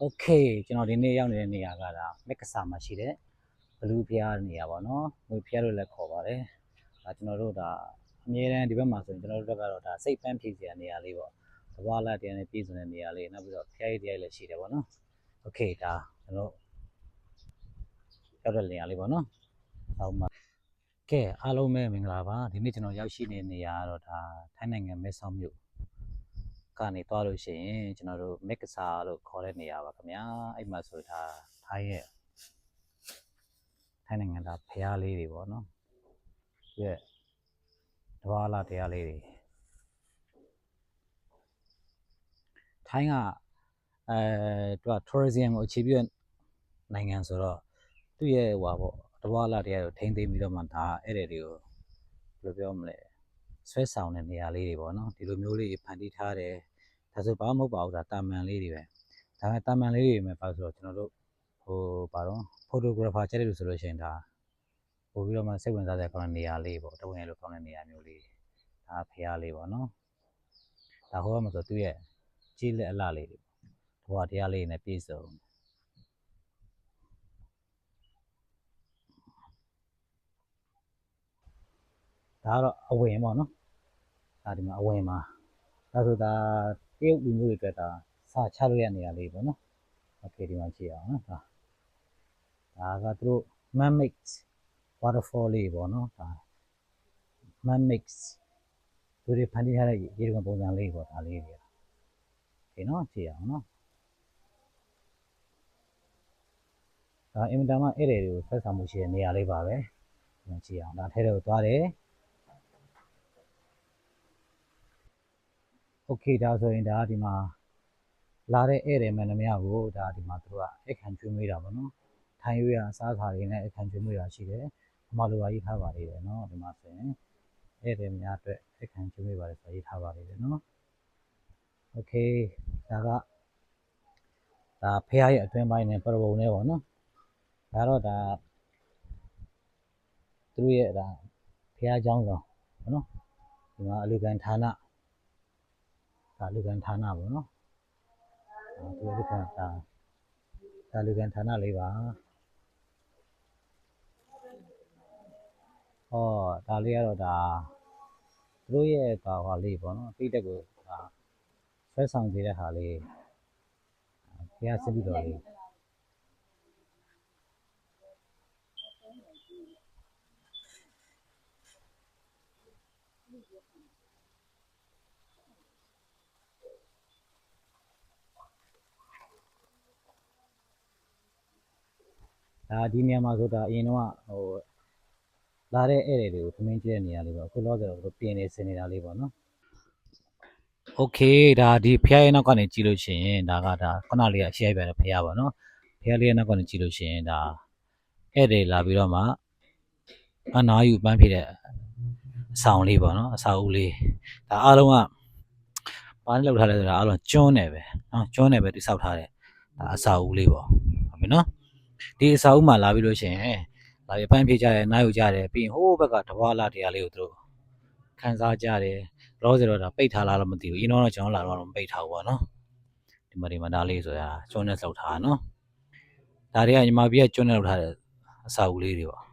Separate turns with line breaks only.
Okay ကျွန်တော်ဒီနေ့ရောက်နေတဲ့နေရာကမက်ကဆာမှာရှိတဲ့ဘလူးဖျားနေရာပေါ့နော်ငွေဖျားလို့လည်းခေါ်ပါတယ်ကျွန်တော်တို့အမြဲတမ်းဒီဘက်မှာဆိုရင်ကျွန်တော်တို့ကတော့စိတ်ပန်းဖြည့်စရာနေရာလေးပေါ့တဘာလာတရားနဲ့ပြည်စုံတဲ့နေရာလေးနောက်ပြီးတော့ဖျားရည်တရားလည်းရှိတယ်ပေါ့နော် Okay ကျွန်တော်ရောက်တဲ့နေရာလေးပေါ့နော်အောင်ပါကဲအားလုံးပဲမင်္ဂလာပါဒီနေ့ကျွန်တော်ရောက်ရှိနေတဲ့နေရာကတော့ထိုင်းနိုင်ငံမဲဆောက်မြို့ကနေသွားလို့ရှိရင်ကျွန်တော်တို့မက်ကဆာလို့ခေါ်တဲ့နေရာပါခင်ဗျာအဲ့မှာဆိုထိုင်းနိုင်ငံဖျားလေးတွေပေါ့နော်ရဲ့တဘာလာတရားလေးတွေထိုင်းကtourism ကိုအခြေပြုနိုင်ငံဆိုတော့သူ့ရဲ့ပေါ့တဘာလာတရားကိုထိန်းသိမ်းပြီးတော့မှအဲ့ဒီတွေကိုဘယ်လိုပြောမလဲဆွဲဆောင်တဲ့နေရာလေးတွေပေါ့နော်ဒီလိုမျိုးလေးဖန်တီးထားတယ်ဒါဆိုဘာမှမဟုတ်ပါဘူးတာမန်လေးတွေပဲဒါပေမဲ့တာမန်လေးတွေမှာပါဆိုတော့ကျွန်တော်တို့photographer ကျတဲ့လို့ဆိုလို့ရှိရင်ပို့ပြီးတော့မှစိတ်ဝင်စားတဲ့ကောင်းတဲ့နေရာလေးပေါ့တဝင်ရလို့ကောင်းတဲ့နေရာမျိုးလေးဖျားလေးပေါ့နော်ဟိုကမှဆိုသူ့ရဲ့ကြီးလက်အလှလေးတွေဘဝတရားလေးနဲ့ပြည့်စုံကတော့အဝင်ပေါ့နော်ဒီမှာအဝင်မှာဆိုတရုတ်လူမျိုးတွေအတွက်စချလို့ရနေရာလေးပေါ့နော်โอเคဒီမှာကြည့်အောင်နော်ကသူတို့ man mix waterfall လေးပေါ့နော်man mix သူတွေဖန်တီးထားတဲ့ရေထုံပုံစံလေးပေါ့လေးတွေဒီနော်ကြည့်အောင်နော်အင်မတန်မှဧည့်သည်တွေကိုဆက်ဆံမှုရှိတဲ့နေရာလေးပါပဲကြည့်အောင်ထဲထဲကိုသွားတယ်โอเคဆိုရင်ဒီမှာလာတဲ့ဧည့်သည်မှန်သမျှကိုဒီမှာသူတို့အခမ်းကျွေးမွေးတာပေါ့နော်ထိုင်းရွေးအစားအစာတွေနဲ့အခမ်းကျွေးမွေးတာရှိတယ်အမလိုပါရေးထားပါသေးတယ်နော်ဒီမှာဆိုရင်ဧည့်သည်များအတွက်အခမ်းကျွေးမွေးပါတယ်ဆိုရေးထားပါသေးတယ်နော်โอเคဖះရဲ့အတွင်းပိုင်းနဲ့ပရဝုံနဲ့ပေါ့နော်တော့သူတို့ရဲ့ဖះเจ้าဆောင်ပေါ့နော်ဒီမှာအလူခံဌာနအလူခံဌာနပေါ့နော်ဒီအလူခံအလူခံဌာနလေးပါလေးကတော့သူတို့ရဲ့ဟာလေးပေါ့နော်တိတက်ကိုဆွဲဆောင်စေတဲ့ဟာလေးဖះစစ်ပြီးတော့လေးဒီနေရာမှာဆိုတာအရင်တော့လာတဲ့ဧည့်သည်တွေကိုခမင်းကျတဲ့နေရာလေးပေါ့အခုလောဆယ်တော့ပြင်နေစင်နေတာလေးပေါ့နော်โอเคဒီဖျားရဲ့နောက်ကနေကြည့်လို့ရှိရင်ခုနလေးအရှိရပြတဲ့ဖျားပါနော်ဖျားလေးရဲ့နောက်ကနေကြည့်လို့ရှိရင်ဧည့်သည်လာပြီးတော့မှအနာယူပန်းဖြစ်တဲ့အဆောင်လေးပေါ့နော်အဆောက်အဦလေးအားလုံးကဘာနဲ့လောက်ထားလဲဆိုတာအားလုံးကျွန်းနေပဲနော်ကျွန်းနေပဲတိဆောက်ထားတယ်အဆောက်အဦလေးပေါ့ဟုတ်ပြီနော်ဒီအဆောက်အဦမှာလာပြီးလို့ရှိရင်လာပြီးပန်းဖြစ်ကြတယ်နားယူကြတယ်ပြီးရင်ဟိုးဘက်ကတဘာလာတရားလေးကိုသူတို့ခန်းစားကြတယ်လောဆယ်တော့ပိတ်ထားလားတော့မသိဘူးအင်းတော့ကျွန်တော်လာတော့မပိတ်ထားဘူးပေါ့နော်ဒီမှာဒါလေးဆိုတာကျွန်းနဲ့ဆောက်ထားနော်တွေကညီမပြည့်ကျွန်းနဲ့လောက်ထားတဲ့အဆောက်အဦလေးတွေပေါ့